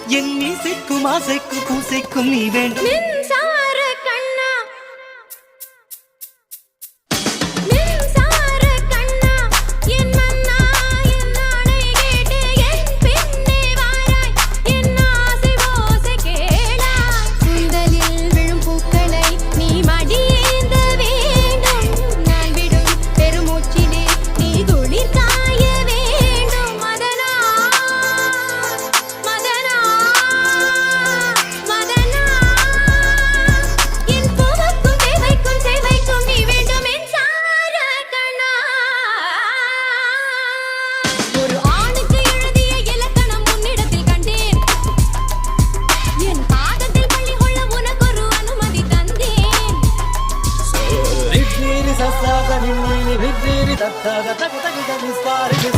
என் மீசைக்கும் ஆசைக்கும் பூசைக்கும் நீ வேண்டும். Vittiri sassata, vittiri tattata, taca taca taca, stare